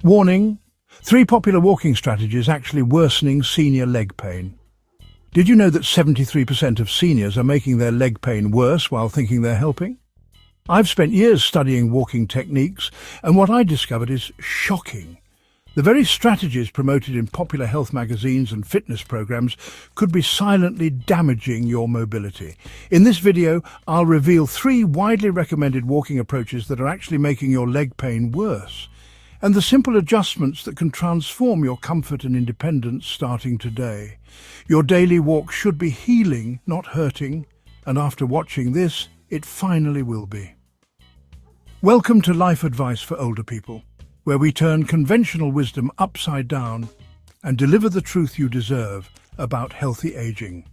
Warning: 3 popular walking strategies actually worsening senior leg pain. Did you know that 73% of seniors are making their leg pain worse while thinking they're helping? I've spent years studying walking techniques, and what I discovered is shocking. The very strategies promoted in popular health magazines and fitness programs could be silently damaging your mobility. In this video, I'll reveal 3 widely recommended walking approaches that are actually making your leg pain worse, and the simple adjustments that can transform your comfort and independence starting today. Your daily walk should be healing, not hurting, and after watching this, it finally will be. Welcome to Life Advice for Older People, where we turn conventional wisdom upside down and deliver the truth you deserve about healthy aging.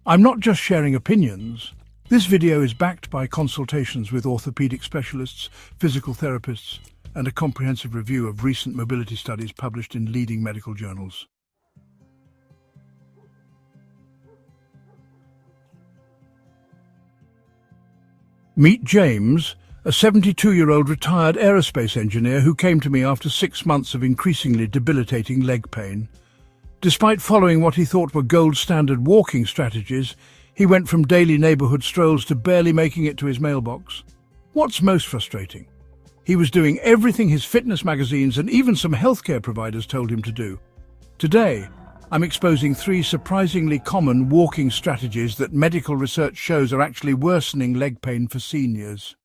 I'm not just sharing opinions. This video is backed by consultations with orthopedic specialists, physical therapists, and a comprehensive review of recent mobility studies published in leading medical journals. Meet James, a 72-year-old retired aerospace engineer who came to me after 6 months of increasingly debilitating leg pain. Despite following what he thought were gold standard walking strategies, he went from daily neighborhood strolls to barely making it to his mailbox. What's most frustrating? He was doing everything his fitness magazines and even some healthcare providers told him to do. Today, I'm exposing 3 surprisingly common walking strategies that medical research shows are actually worsening leg pain for seniors.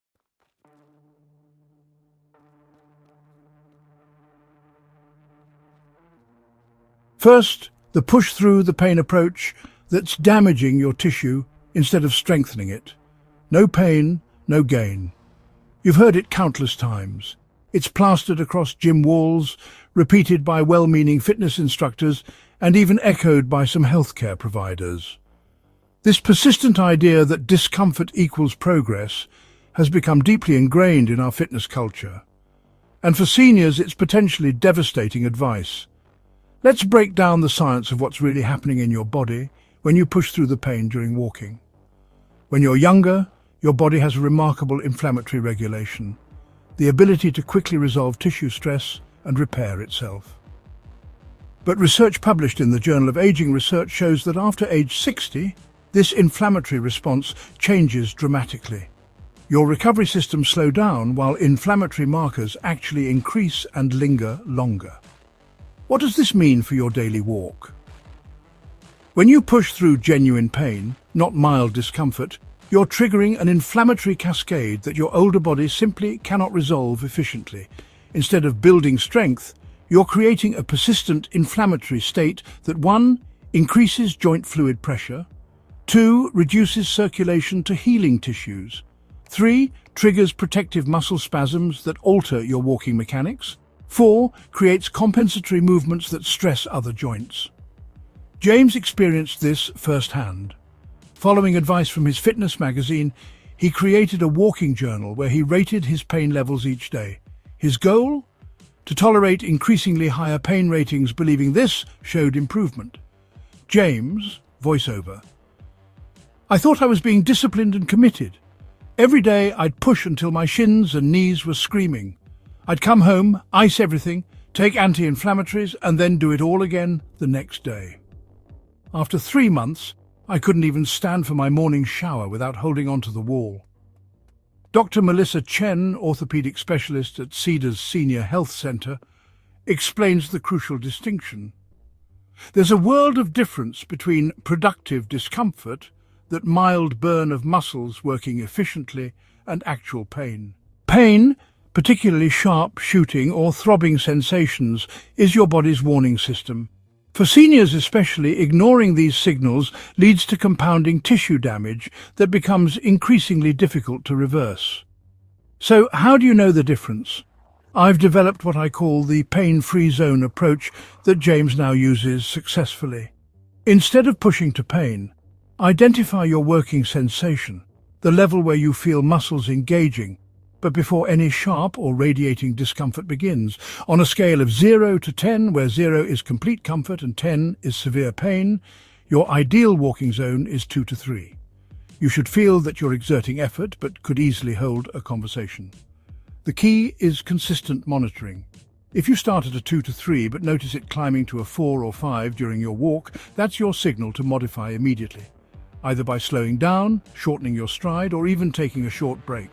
First, the push through the pain approach that's damaging your tissue instead of strengthening it. No pain, no gain. You've heard it countless times. It's plastered across gym walls, repeated by well-meaning fitness instructors, and even echoed by some healthcare providers. This persistent idea that discomfort equals progress has become deeply ingrained in our fitness culture. And for seniors, it's potentially devastating advice. Let's break down the science of what's really happening in your body when you push through the pain during walking. When you're younger, your body has a remarkable inflammatory regulation, the ability to quickly resolve tissue stress and repair itself. But research published in the Journal of Aging Research shows that after age 60, this inflammatory response changes dramatically. Your recovery systems slow down while inflammatory markers actually increase and linger longer. What does this mean for your daily walk? When you push through genuine pain, not mild discomfort, you're triggering an inflammatory cascade that your older body simply cannot resolve efficiently. Instead of building strength, you're creating a persistent inflammatory state that 1. Increases joint fluid pressure, 2. Reduces circulation to healing tissues, 3. Triggers protective muscle spasms that alter your walking mechanics, 4. Creates compensatory movements that stress other joints. James experienced this firsthand. Following advice from his fitness magazine, he created a walking journal where he rated his pain levels each day. His goal? To tolerate increasingly higher pain ratings, believing this showed improvement. James, voiceover: I thought I was being disciplined and committed. Every day I'd push until my shins and knees were screaming. I'd come home, ice everything, take anti-inflammatories, and then do it all again the next day. After 3 months, I couldn't even stand for my morning shower without holding onto the wall. Dr. Melissa Chen, orthopedic specialist at Cedars Senior Health Center, explains the crucial distinction. There's a world of difference between productive discomfort, that mild burn of muscles working efficiently, and actual pain. Pain, particularly sharp, shooting or throbbing sensations, is your body's warning system. For seniors especially, ignoring these signals leads to compounding tissue damage that becomes increasingly difficult to reverse. So how do you know the difference? I've developed what I call the pain-free zone approach that James now uses successfully. Instead of pushing to pain, identify your working sensation, the level where you feel muscles engaging, but before any sharp or radiating discomfort begins. On a scale of 0 to 10, where 0 is complete comfort and 10 is severe pain, your ideal walking zone is 2 to 3. You should feel that you're exerting effort, but could easily hold a conversation. The key is consistent monitoring. If you start at a 2 to 3 but notice it climbing to a 4 or 5 during your walk, that's your signal to modify immediately, either by slowing down, shortening your stride, or even taking a short break.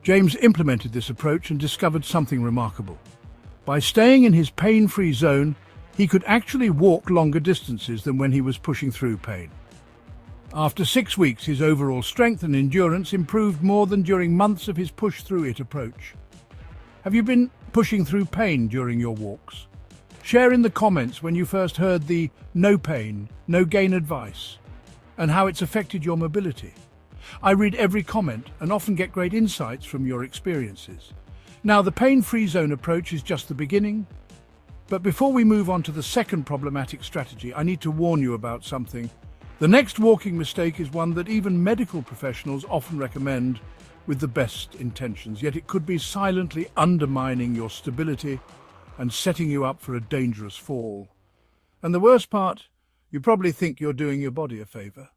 James implemented this approach and discovered something remarkable. By staying in his pain-free zone, he could actually walk longer distances than when he was pushing through pain. After 6 weeks, his overall strength and endurance improved more than during months of his push-through-it approach. Have you been pushing through pain during your walks? Share in the comments when you first heard the no pain, no gain advice, and how it's affected your mobility. I read every comment and often get great insights from your experiences. Now, the pain-free zone approach is just the beginning. But before we move on to the second problematic strategy, I need to warn you about something. The next walking mistake is one that even medical professionals often recommend with the best intentions, yet it could be silently undermining your stability and setting you up for a dangerous fall. And the worst part, you probably think you're doing your body a favor.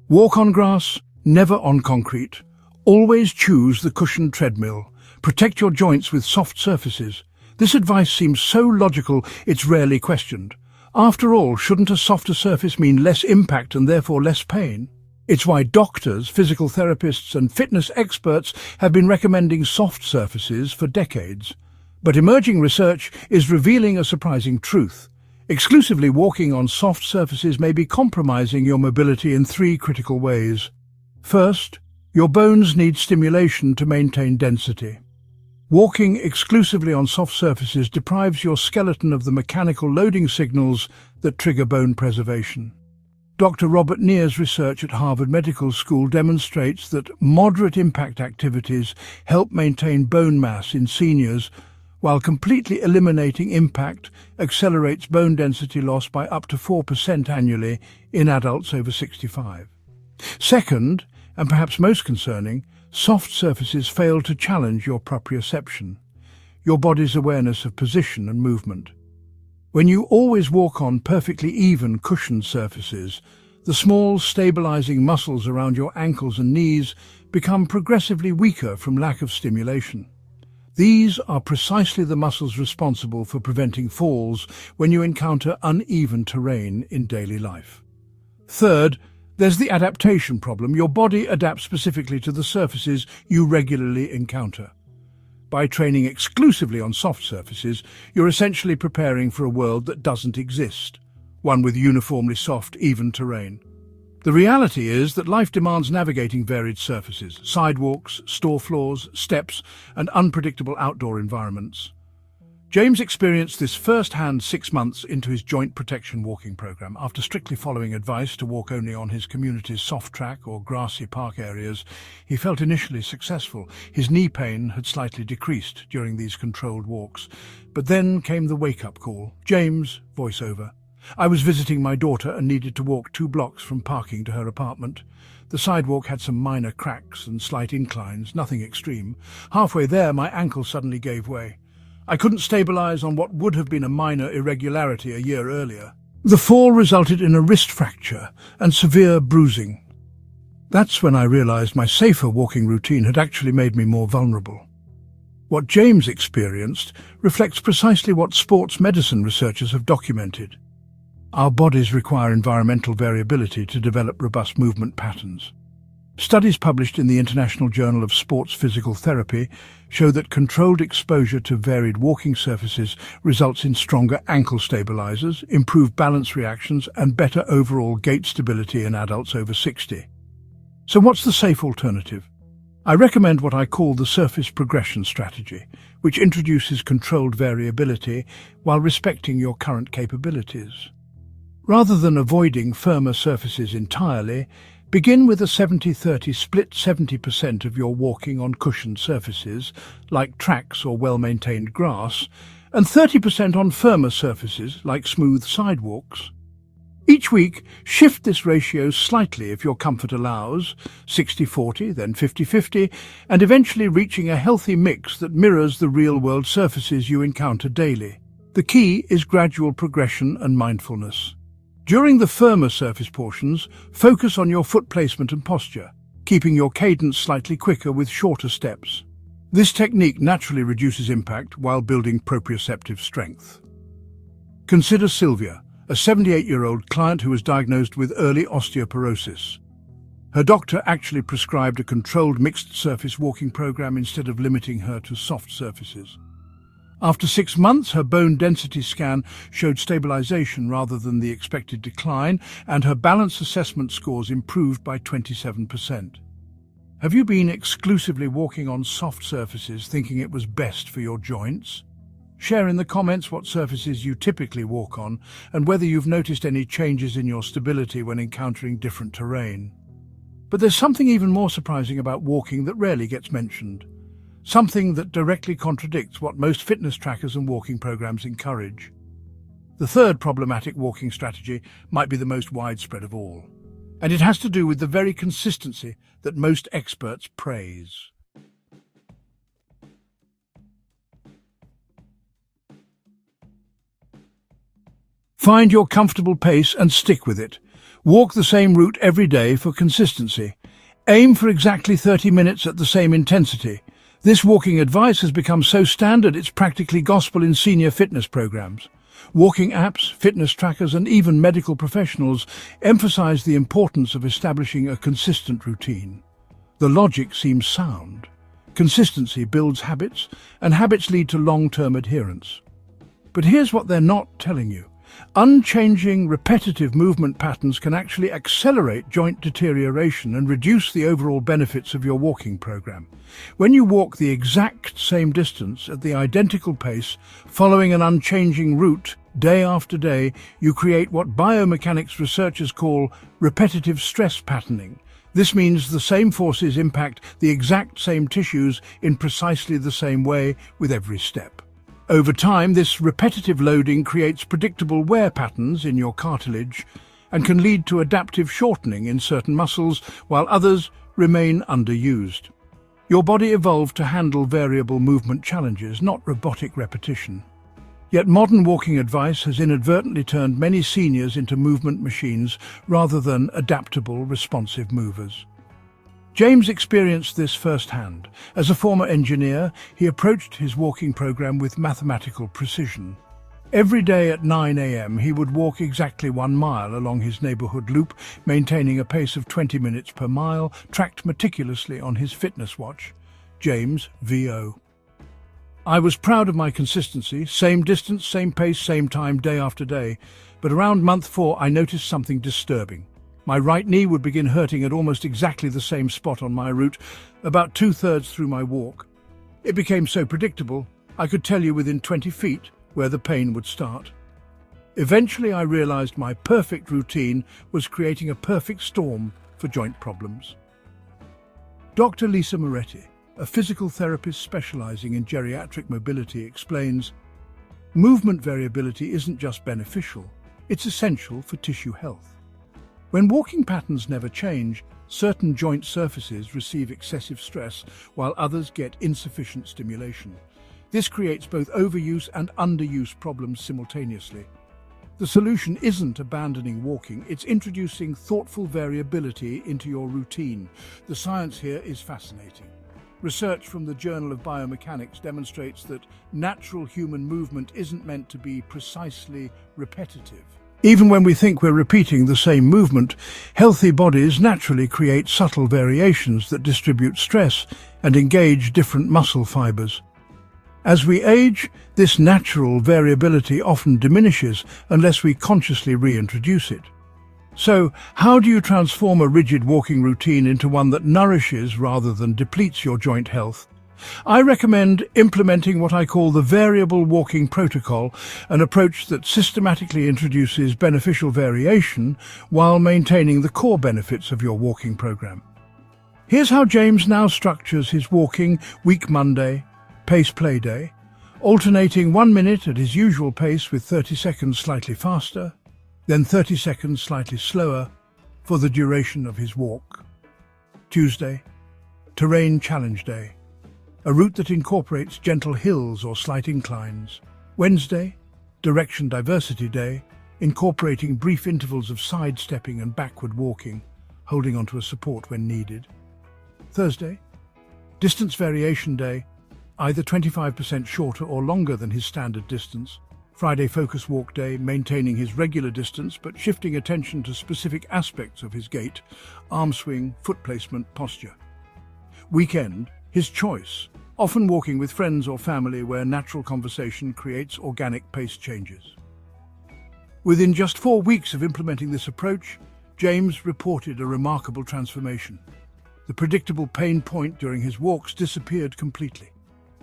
Walk on grass, never on concrete. Always choose the cushioned treadmill. Protect your joints with soft surfaces. This advice seems so logical, it's rarely questioned. After all, shouldn't a softer surface mean less impact and therefore less pain? It's why doctors, physical therapists, and fitness experts have been recommending soft surfaces for decades. But emerging research is revealing a surprising truth. Exclusively walking on soft surfaces may be compromising your mobility in 3 critical ways. First, your bones need stimulation to maintain density. Walking exclusively on soft surfaces deprives your skeleton of the mechanical loading signals that trigger bone preservation. Dr. Robert Neer's research at Harvard Medical School demonstrates that moderate impact activities help maintain bone mass in seniors, while completely eliminating impact accelerates bone density loss by up to 4% annually in adults over 65. Second, and perhaps most concerning, soft surfaces fail to challenge your proprioception, your body's awareness of position and movement. When you always walk on perfectly even cushioned surfaces, the small stabilizing muscles around your ankles and knees become progressively weaker from lack of stimulation. These are precisely the muscles responsible for preventing falls when you encounter uneven terrain in daily life. Third, there's the adaptation problem. Your body adapts specifically to the surfaces you regularly encounter. By training exclusively on soft surfaces, you're essentially preparing for a world that doesn't exist, one with uniformly soft, even terrain. The reality is that life demands navigating varied surfaces, sidewalks, store floors, steps, and unpredictable outdoor environments. James experienced this firsthand 6 months into his joint protection walking program. After strictly following advice to walk only on his community's soft track or grassy park areas, he felt initially successful. His knee pain had slightly decreased during these controlled walks. But then came the wake-up call. James, voiceover. I was visiting my daughter and needed to walk 2 blocks from parking to her apartment. The sidewalk had some minor cracks and slight inclines, nothing extreme. Halfway there, my ankle suddenly gave way. I couldn't stabilize on what would have been a minor irregularity a year earlier. The fall resulted in a wrist fracture and severe bruising. That's when I realized my safer walking routine had actually made me more vulnerable. What James experienced reflects precisely what sports medicine researchers have documented. Our bodies require environmental variability to develop robust movement patterns. Studies published in the International Journal of Sports Physical Therapy show that controlled exposure to varied walking surfaces results in stronger ankle stabilizers, improved balance reactions, and better overall gait stability in adults over 60. So what's the safe alternative? I recommend what I call the surface progression strategy, which introduces controlled variability while respecting your current capabilities. Rather than avoiding firmer surfaces entirely, begin with a 70-30 split. 70% of your walking on cushioned surfaces, like tracks or well-maintained grass, and 30% on firmer surfaces, like smooth sidewalks. Each week, shift this ratio slightly if your comfort allows, 60-40, then 50-50, and eventually reaching a healthy mix that mirrors the real-world surfaces you encounter daily. The key is gradual progression and mindfulness. During the firmer surface portions, focus on your foot placement and posture, keeping your cadence slightly quicker with shorter steps. This technique naturally reduces impact while building proprioceptive strength. Consider Sylvia, a 78-year-old client who was diagnosed with early osteoporosis. Her doctor actually prescribed a controlled mixed surface walking program instead of limiting her to soft surfaces. After 6 months, her bone density scan showed stabilization rather than the expected decline, and her balance assessment scores improved by 27%. Have you been exclusively walking on soft surfaces thinking it was best for your joints? Share in the comments what surfaces you typically walk on and whether you've noticed any changes in your stability when encountering different terrain. But there's something even more surprising about walking that rarely gets mentioned. Something that directly contradicts what most fitness trackers and walking programs encourage. The third problematic walking strategy might be the most widespread of all, and it has to do with the very consistency that most experts praise. Find your comfortable pace and stick with it. Walk the same route every day for consistency. Aim for exactly 30 minutes at the same intensity. This walking advice has become so standard it's practically gospel in senior fitness programs. Walking apps, fitness trackers, and even medical professionals emphasize the importance of establishing a consistent routine. The logic seems sound. Consistency builds habits, and habits lead to long-term adherence. But here's what they're not telling you. Unchanging, repetitive movement patterns can actually accelerate joint deterioration and reduce the overall benefits of your walking program. When you walk the exact same distance at the identical pace, following an unchanging route, day after day, you create what biomechanics researchers call repetitive stress patterning. This means the same forces impact the exact same tissues in precisely the same way with every step. Over time, this repetitive loading creates predictable wear patterns in your cartilage and can lead to adaptive shortening in certain muscles while others remain underused. Your body evolved to handle variable movement challenges, not robotic repetition. Yet modern walking advice has inadvertently turned many seniors into movement machines rather than adaptable, responsive movers. James experienced this firsthand. As a former engineer, he approached his walking program with mathematical precision. Every day at 9 a.m., he would walk exactly 1 mile along his neighborhood loop, maintaining a pace of 20 minutes per mile, tracked meticulously on his fitness watch, James VO. I was proud of my consistency, same distance, same pace, same time, day after day. But around month 4, I noticed something disturbing. My right knee would begin hurting at almost exactly the same spot on my route, about 2/3 through my walk. It became so predictable, I could tell you within 20 feet where the pain would start. Eventually, I realized my perfect routine was creating a perfect storm for joint problems. Dr. Lisa Moretti, a physical therapist specializing in geriatric mobility, explains, movement variability isn't just beneficial, it's essential for tissue health. When walking patterns never change, certain joint surfaces receive excessive stress while others get insufficient stimulation. This creates both overuse and underuse problems simultaneously. The solution isn't abandoning walking, it's introducing thoughtful variability into your routine. The science here is fascinating. Research from the Journal of Biomechanics demonstrates that natural human movement isn't meant to be precisely repetitive. Even when we think we're repeating the same movement, healthy bodies naturally create subtle variations that distribute stress and engage different muscle fibers. As we age, this natural variability often diminishes unless we consciously reintroduce it. So, how do you transform a rigid walking routine into one that nourishes rather than depletes your joint health? I recommend implementing what I call the variable walking protocol, an approach that systematically introduces beneficial variation while maintaining the core benefits of your walking program. Here's how James now structures his walking: week Monday, pace play day, alternating 1 minute at his usual pace with 30 seconds slightly faster, then 30 seconds slightly slower for the duration of his walk. Tuesday, terrain challenge day, a route that incorporates gentle hills or slight inclines. Wednesday, direction diversity day, incorporating brief intervals of sidestepping and backward walking, holding onto a support when needed. Thursday, distance variation day, either 25% shorter or longer than his standard distance. Friday, focus walk day, maintaining his regular distance but shifting attention to specific aspects of his gait, arm swing, foot placement, posture. Weekend, his choice, often walking with friends or family where natural conversation creates organic pace changes. Within just 4 weeks of implementing this approach, James reported a remarkable transformation. The predictable pain point during his walks disappeared completely.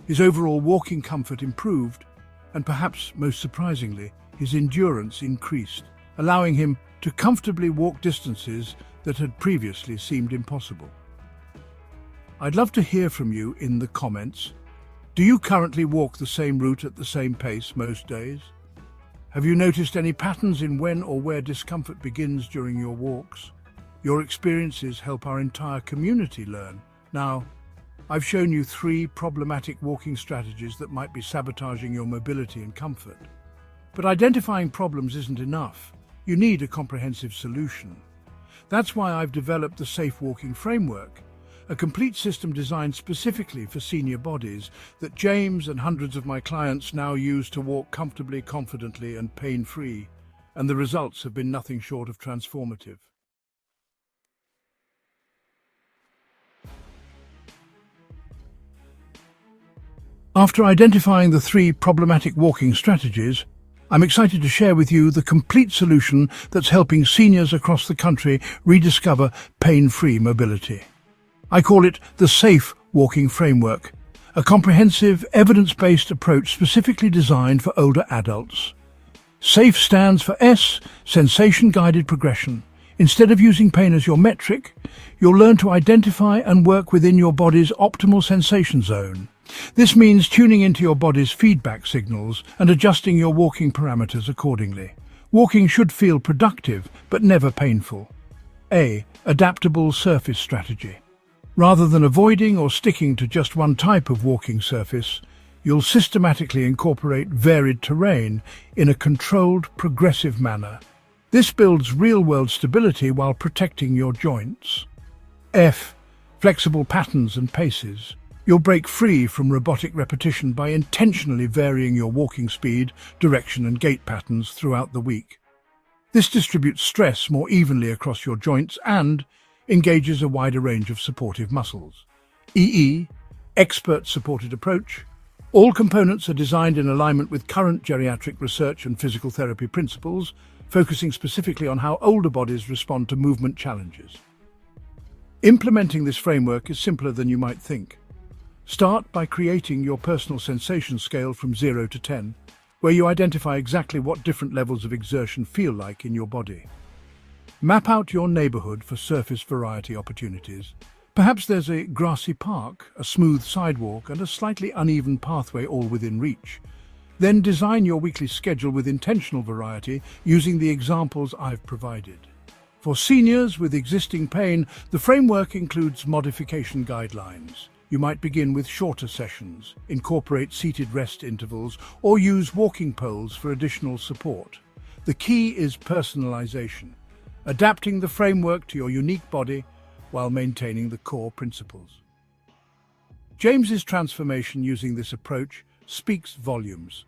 His overall walking comfort improved, and perhaps most surprisingly, his endurance increased, allowing him to comfortably walk distances that had previously seemed impossible. I'd love to hear from you in the comments. Do you currently walk the same route at the same pace most days? Have you noticed any patterns in when or where discomfort begins during your walks? Your experiences help our entire community learn. Now, I've shown you 3 problematic walking strategies that might be sabotaging your mobility and comfort. But identifying problems isn't enough. You need a comprehensive solution. That's why I've developed the S.A.F.E walking framework, a complete system designed specifically for senior bodies that James and hundreds of my clients now use to walk comfortably, confidently, and pain-free. And the results have been nothing short of transformative. After identifying the 3 problematic walking strategies, I'm excited to share with you the complete solution that's helping seniors across the country rediscover pain-free mobility. I call it the S.A.F.E walking framework, a comprehensive, evidence-based approach specifically designed for older adults. S.A.F.E stands for S, sensation-guided progression. Instead of using pain as your metric, you'll learn to identify and work within your body's optimal sensation zone. This means tuning into your body's feedback signals and adjusting your walking parameters accordingly. Walking should feel productive, but never painful. A. Adaptable surface strategy. Rather than avoiding or sticking to just one type of walking surface, you'll systematically incorporate varied terrain in a controlled, progressive manner. This builds real-world stability while protecting your joints. F. Flexible patterns and paces. You'll break free from robotic repetition by intentionally varying your walking speed, direction, and gait patterns throughout the week. This distributes stress more evenly across your joints and engages a wider range of supportive muscles. EE, expert-supported approach. All components are designed in alignment with current geriatric research and physical therapy principles, focusing specifically on how older bodies respond to movement challenges. Implementing this framework is simpler than you might think. Start by creating your personal sensation scale from 0 to 10, where you identify exactly what different levels of exertion feel like in your body. Map out your neighborhood for surface variety opportunities. Perhaps there's a grassy park, a smooth sidewalk, and a slightly uneven pathway all within reach. Then design your weekly schedule with intentional variety using the examples I've provided. For seniors with existing pain, the framework includes modification guidelines. You might begin with shorter sessions, incorporate seated rest intervals, or use walking poles for additional support. The key is personalization, adapting the framework to your unique body while maintaining the core principles. James's transformation using this approach speaks volumes.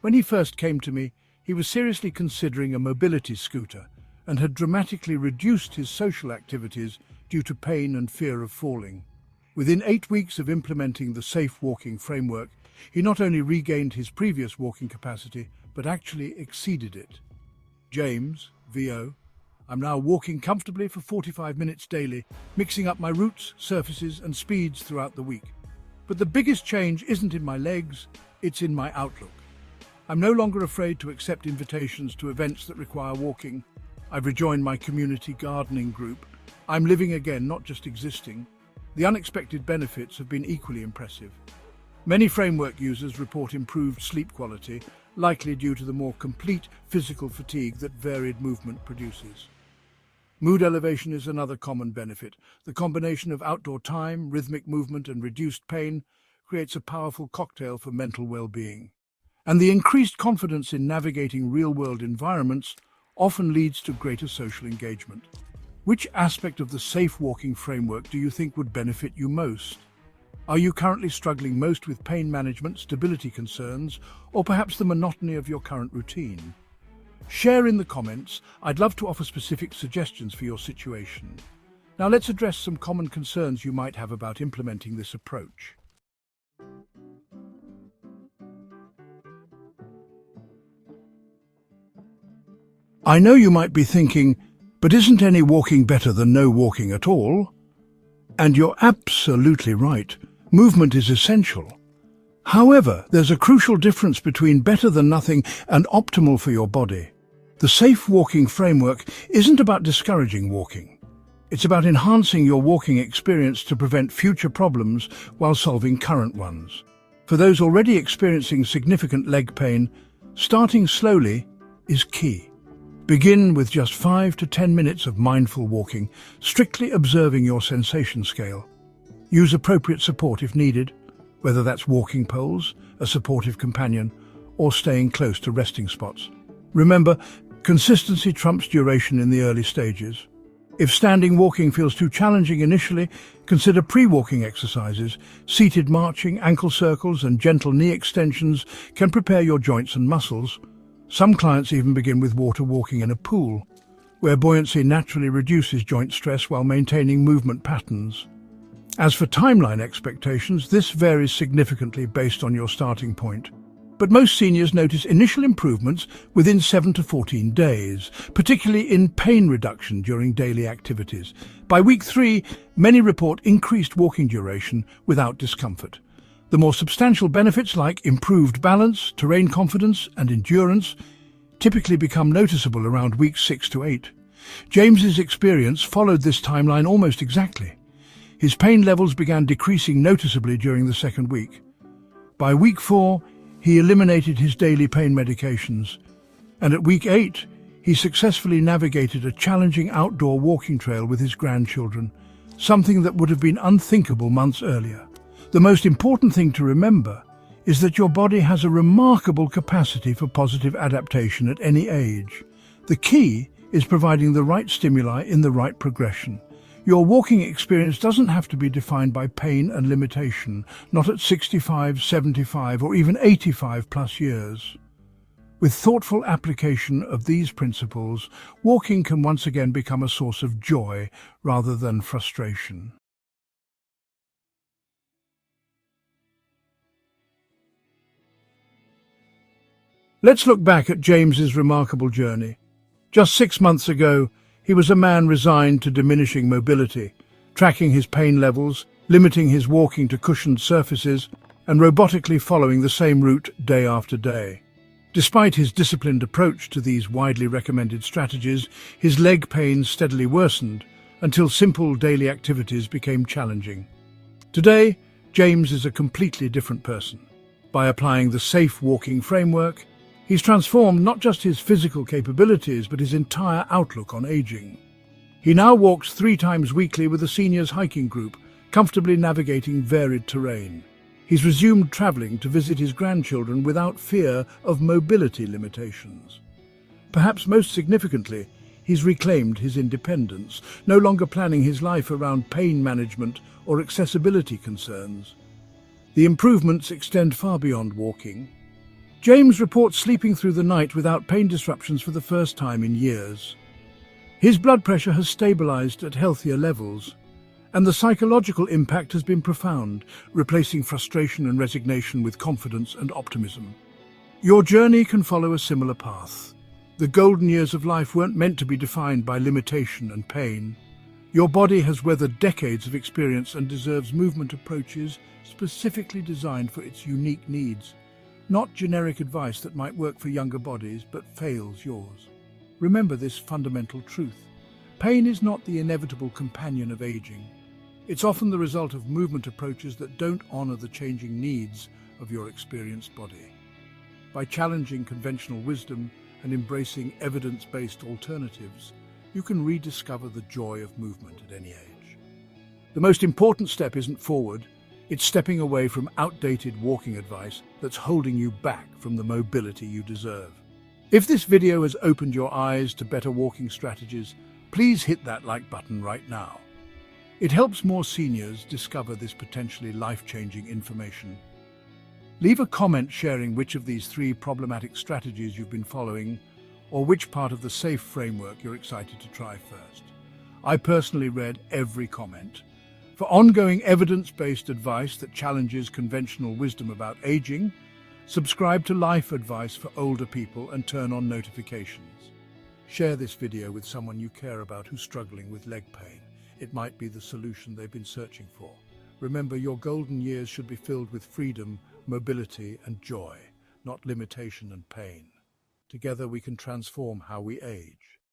When he first came to me, he was seriously considering a mobility scooter and had dramatically reduced his social activities due to pain and fear of falling. Within 8 weeks of implementing the S.A.F.E walking framework, he not only regained his previous walking capacity, but actually exceeded it. James, VO, I'm now walking comfortably for 45 minutes daily, mixing up my routes, surfaces, and speeds throughout the week. But the biggest change isn't in my legs, it's in my outlook. I'm no longer afraid to accept invitations to events that require walking. I've rejoined my community gardening group. I'm living again, not just existing. The unexpected benefits have been equally impressive. Many framework users report improved sleep quality, likely due to the more complete physical fatigue that varied movement produces. Mood elevation is another common benefit. The combination of outdoor time, rhythmic movement, and reduced pain creates a powerful cocktail for mental well-being. And the increased confidence in navigating real-world environments often leads to greater social engagement. Which aspect of the safe walking framework do you think would benefit you most? Are you currently struggling most with pain management, stability concerns, or perhaps the monotony of your current routine? Share in the comments. I'd love to offer specific suggestions for your situation. Now let's address some common concerns you might have about implementing this approach. I know you might be thinking, but isn't any walking better than no walking at all? And you're absolutely right. Movement is essential. However, there's a crucial difference between better than nothing and optimal for your body. The safe walking framework isn't about discouraging walking. It's about enhancing your walking experience to prevent future problems while solving current ones. For those already experiencing significant leg pain, starting slowly is key. Begin with just 5 to 10 minutes of mindful walking, strictly observing your sensation scale. Use appropriate support if needed, whether that's walking poles, a supportive companion, or staying close to resting spots. Remember, consistency trumps duration in the early stages. If standing walking feels too challenging initially, consider pre-walking exercises. Seated marching, ankle circles, and gentle knee extensions can prepare your joints and muscles. Some clients even begin with water walking in a pool, where buoyancy naturally reduces joint stress while maintaining movement patterns. As for timeline expectations, this varies significantly based on your starting point. But most seniors notice initial improvements within 7 to 14 days, particularly in pain reduction during daily activities. By week 3, many report increased walking duration without discomfort. The more substantial benefits like improved balance, terrain confidence, and endurance typically become noticeable around week 6 to 8. James's experience followed this timeline almost exactly. His pain levels began decreasing noticeably during the second week. By week 4, he eliminated his daily pain medications, and at week 8, he successfully navigated a challenging outdoor walking trail with his grandchildren, something that would have been unthinkable months earlier. The most important thing to remember is that your body has a remarkable capacity for positive adaptation at any age. The key is providing the right stimuli in the right progression. Your walking experience doesn't have to be defined by pain and limitation, not at 65, 75, or even 85 plus years. With thoughtful application of these principles, walking can once again become a source of joy rather than frustration. Let's look back at James's remarkable journey. Just 6 months ago, he was a man resigned to diminishing mobility, tracking his pain levels, limiting his walking to cushioned surfaces, and robotically following the same route day after day. Despite his disciplined approach to these widely recommended strategies, his leg pain steadily worsened until simple daily activities became challenging. Today, James is a completely different person. By applying the safe walking framework, he's transformed not just his physical capabilities, but his entire outlook on aging. He now walks 3 times weekly with a seniors hiking group, comfortably navigating varied terrain. He's resumed traveling to visit his grandchildren without fear of mobility limitations. Perhaps most significantly, he's reclaimed his independence, no longer planning his life around pain management or accessibility concerns. The improvements extend far beyond walking. James reports sleeping through the night without pain disruptions for the first time in years. His blood pressure has stabilized at healthier levels, and the psychological impact has been profound, replacing frustration and resignation with confidence and optimism. Your journey can follow a similar path. The golden years of life weren't meant to be defined by limitation and pain. Your body has weathered decades of experience and deserves movement approaches specifically designed for its unique needs. Not generic advice that might work for younger bodies, but fails yours. Remember this fundamental truth. Pain is not the inevitable companion of aging. It's often the result of movement approaches that don't honor the changing needs of your experienced body. By challenging conventional wisdom and embracing evidence-based alternatives, you can rediscover the joy of movement at any age. The most important step isn't forward, it's stepping away from outdated walking advice that's holding you back from the mobility you deserve. If this video has opened your eyes to better walking strategies, please hit that like button right now. It helps more seniors discover this potentially life-changing information. Leave a comment sharing which of these 3 problematic strategies you've been following, or which part of the S.A.F.E framework you're excited to try first. I personally read every comment. For ongoing evidence-based advice that challenges conventional wisdom about aging, subscribe to Life Advice for older people and turn on notifications. Share this video with someone you care about who's struggling with leg pain. It might be the solution they've been searching for. Remember, your golden years should be filled with freedom, mobility, and joy, not limitation and pain. Together we can transform how we age.